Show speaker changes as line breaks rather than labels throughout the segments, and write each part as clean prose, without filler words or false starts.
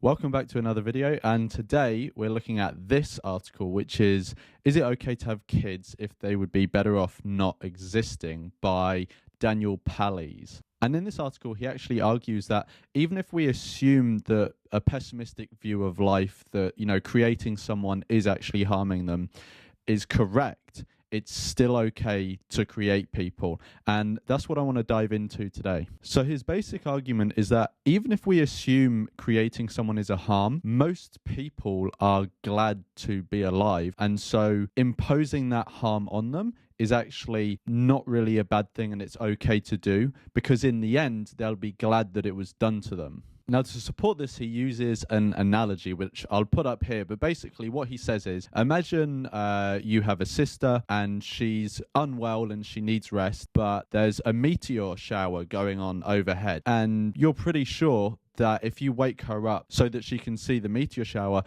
Welcome back to another video, and today we're looking at this article, which is it okay to have kids if they would be better off not existing, by Daniel Pallies. And in this article, he actually argues that even if we assume that a pessimistic view of life, that, creating someone is actually harming them, is correct, it's still okay to create people. And that's what I want to dive into today. So his basic argument is that even if we assume creating someone is a harm, most people are glad to be alive. And so imposing that harm on them is actually not really a bad thing, and it's okay to do, because in the end, they'll be glad that it was done to them. Now, to support this, he uses an analogy, which I'll put up here. But basically what he says is, imagine you have a sister and she's unwell and she needs rest, but there's a meteor shower going on overhead. And you're pretty sure that if you wake her up so that she can see the meteor shower,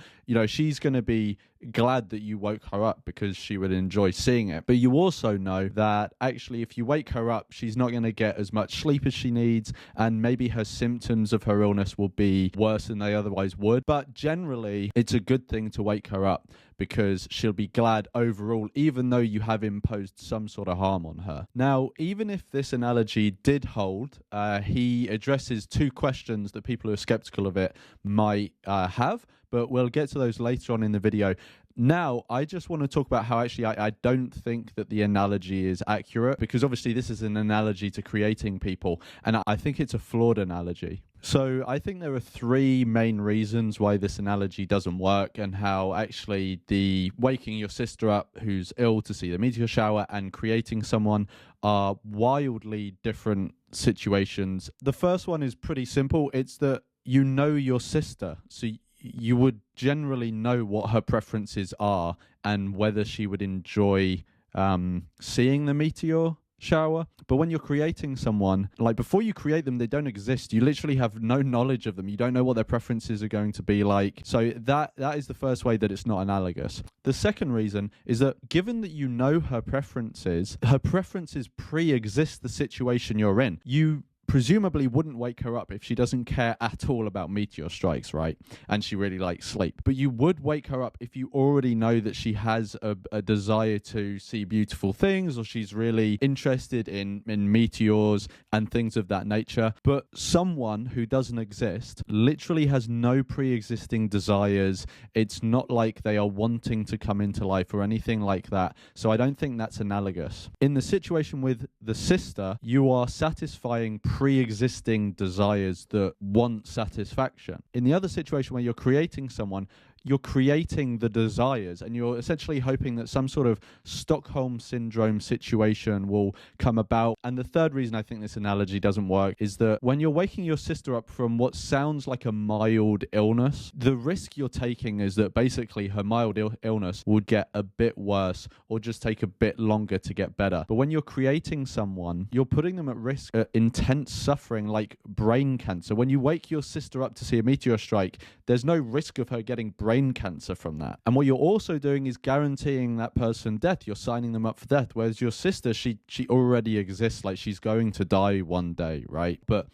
she's going to be glad that you woke her up because she would enjoy seeing it. But you also know that actually if you wake her up, she's not going to get as much sleep as she needs, and maybe her symptoms of her illness will be worse than they otherwise would. But generally, it's a good thing to wake her up because she'll be glad overall, even though you have imposed some sort of harm on her. Now, even if this analogy did hold, he addresses two questions that people who are skeptical of it might have, but we'll get to those later on in the video. Now, I just want to talk about how actually I don't think that the analogy is accurate, because obviously this is an analogy to creating people, and I think it's a flawed analogy. So I think there are three main reasons why this analogy doesn't work, and how actually the waking your sister up who's ill to see the meteor shower and creating someone are wildly different situations. The first one is pretty simple. It's that you know your sister, so you would generally know what her preferences are and whether she would enjoy seeing the meteor shower. But when you're creating someone, like before you create them, they don't exist. You literally have no knowledge of them. You don't know what their preferences are going to be like. So that is the first way that it's not analogous. The second reason is that given that you know her preferences pre-exist the situation you're in. You presumably wouldn't wake her up if she doesn't care at all about meteor strikes, right? And she really likes sleep. But you would wake her up if you already know that she has a desire to see beautiful things, or she's really interested in meteors and things of that nature. But someone who doesn't exist literally has no pre-existing desires. It's not like they are wanting to come into life or anything like that. So I don't think that's analogous. In the situation with the sister, you are satisfying pre-existing desires that want satisfaction. In the other situation where you're creating someone, you're creating the desires, and you're essentially hoping that some sort of Stockholm syndrome situation will come about. And the third reason I think this analogy doesn't work is that when you're waking your sister up from what sounds like a mild illness, the risk you're taking is that basically her mild illness would get a bit worse or just take a bit longer to get better. But when you're creating someone, you're putting them at risk of intense suffering like brain cancer. When you wake your sister up to see a meteor strike, there's no risk of her getting brain cancer from that. And what you're also doing is guaranteeing that person death. You're signing them up for death. Whereas your sister, she already exists, like she's going to die one day, right? But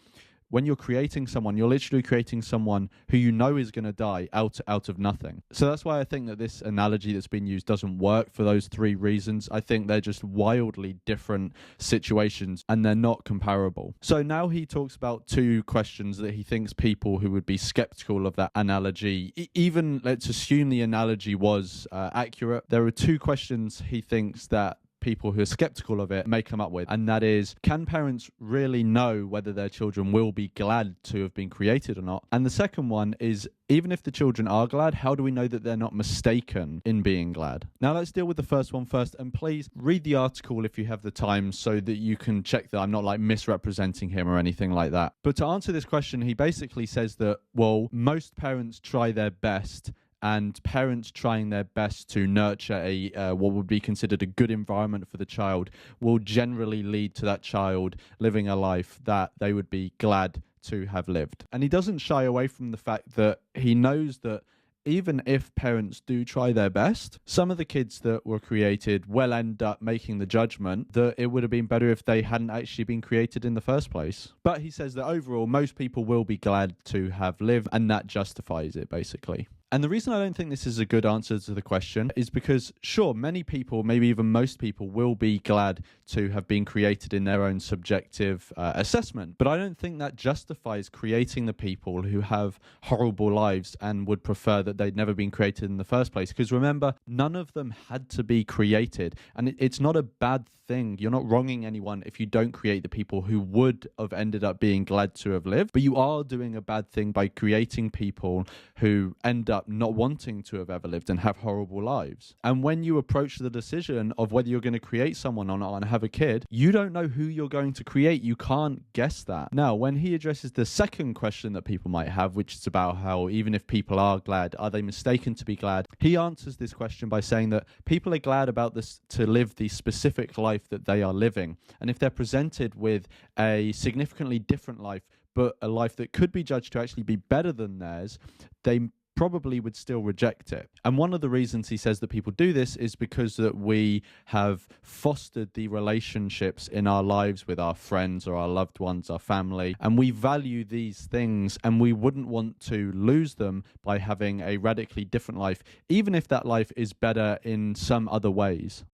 when you're creating someone, you're literally creating someone who you know is going to die out of nothing. So that's why I think that this analogy that's been used doesn't work for those three reasons. I think they're just wildly different situations and they're not comparable. So now he talks about two questions that he thinks people who would be skeptical of that analogy, even let's assume the analogy was accurate, there are two questions he thinks that people who are skeptical of it may come up with, and that is, can parents really know whether their children will be glad to have been created or not? And the second one is, even if the children are glad, how do we know that they're not mistaken in being glad? Now let's deal with the first one first, and please read the article if you have the time so that you can check that I'm not like misrepresenting him or anything like that. But to answer this question, he basically says that, well, most parents try their best, and parents trying their best to nurture a what would be considered a good environment for the child will generally lead to that child living a life that they would be glad to have lived. And he doesn't shy away from the fact that he knows that even if parents do try their best, some of the kids that were created will end up making the judgment that it would have been better if they hadn't actually been created in the first place. But he says that overall, most people will be glad to have lived, and that justifies it, basically. And the reason I don't think this is a good answer to the question is because, sure, many people, maybe even most people, will be glad to have been created in their own subjective assessment. But I don't think that justifies creating the people who have horrible lives and would prefer that they'd never been created in the first place. Because remember, none of them had to be created. And it's not a bad thing. You're not wronging anyone if you don't create the people who would have ended up being glad to have lived. But you are doing a bad thing by creating people who end up not wanting to have ever lived and have horrible lives. And when you approach the decision of whether you're going to create someone or not and have a kid, you don't know who you're going to create. You can't guess that. Now, when he addresses the second question that people might have, which is about how even if people are glad, are they mistaken to be glad? He answers this question by saying that people are glad about this to live the specific life that they are living. And if they're presented with a significantly different life, but a life that could be judged to actually be better than theirs, they probably would still reject it. And one of the reasons he says that people do this is because that we have fostered the relationships in our lives with our friends or our loved ones, our family, and we value these things and we wouldn't want to lose them by having a radically different life, even if that life is better in some other ways.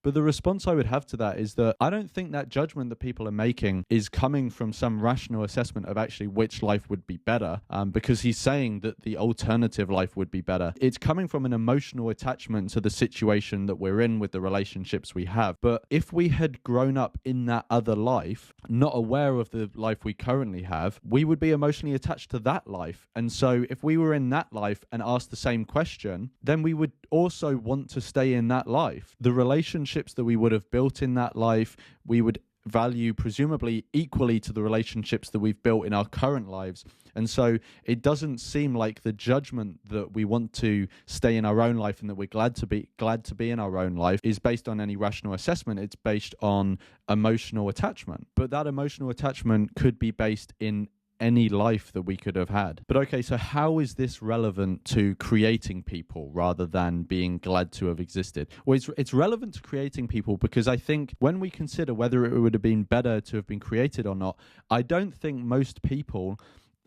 But the response I would have to that is that I don't think that judgment that people are making is coming from some rational assessment of actually which life would be better, because he's saying that the alternative life would be better. It's coming from an emotional attachment to the situation that we're in with the relationships we have. But if we had grown up in that other life, not aware of the life we currently have, we would be emotionally attached to that life. And so if we were in that life and asked the same question, then we would also want to stay in that life. The relationships that we would have built in that life, we would value presumably equally to the relationships that we've built in our current lives. And so it doesn't seem like the judgment that we want to stay in our own life and that we're glad to be in our own life is based on any rational assessment. It's based on emotional attachment. But that emotional attachment could be based in any life that we could have had. But okay, so how is this relevant to creating people rather than being glad to have existed? Well, it's relevant to creating people because I think when we consider whether it would have been better to have been created or not, I don't think most people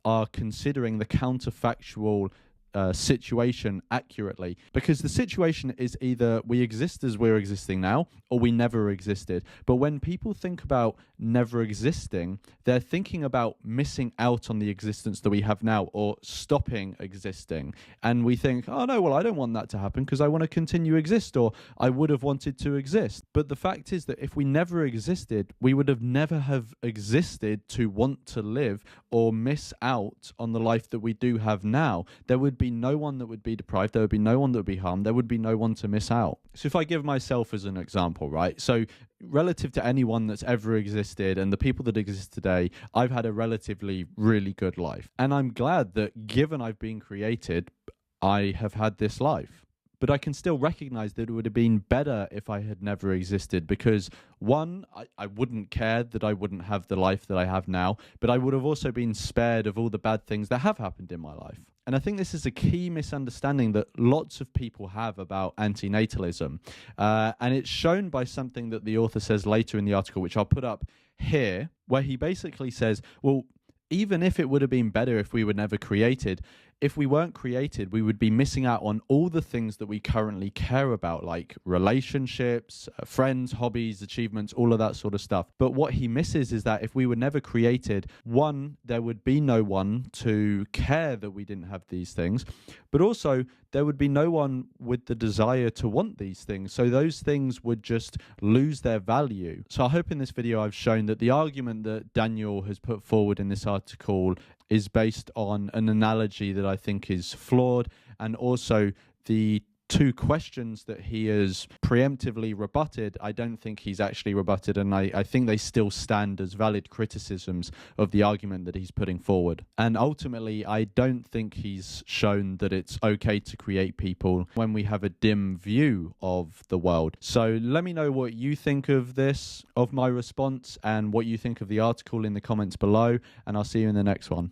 are considering the counterfactual situation accurately, because the situation is either we exist as we're existing now or we never existed. But when people think about never existing, they're thinking about missing out on the existence that we have now or stopping existing. And we think, oh no, well, I don't want that to happen because I want to continue to exist, or I would have wanted to exist. But the fact is that if we never existed, we would have never have existed to want to live or miss out on the life that we do have now. There would be no one that would be deprived. There would be no one that would be harmed. There would be no one to miss out. So if I give myself as an example, right? So relative to anyone that's ever existed and the people that exist today, I've had a relatively really good life. And I'm glad that given I've been created, I have had this life. But I can still recognize that it would have been better if I had never existed because, one, I wouldn't care that I wouldn't have the life that I have now, but I would have also been spared of all the bad things that have happened in my life. And I think this is a key misunderstanding that lots of people have about antinatalism. And it's shown by something that the author says later in the article, which I'll put up here, where he basically says, well, even if it would have been better if we were never created, if we weren't created, we would be missing out on all the things that we currently care about, like relationships, friends, hobbies, achievements, all of that sort of stuff. But what he misses is that if we were never created, one, there would be no one to care that we didn't have these things, but also there would be no one with the desire to want these things. So those things would just lose their value. So I hope in this video I've shown that the argument that Daniel has put forward in this article is based on an analogy that I think is flawed, and also the two questions that he has preemptively rebutted, I don't think he's actually rebutted, and I think they still stand as valid criticisms of the argument that he's putting forward. And ultimately, I don't think he's shown that it's okay to create people when we have a dim view of the world. So let me know what you think of this, of my response, and what you think of the article in the comments below, and I'll see you in the next one.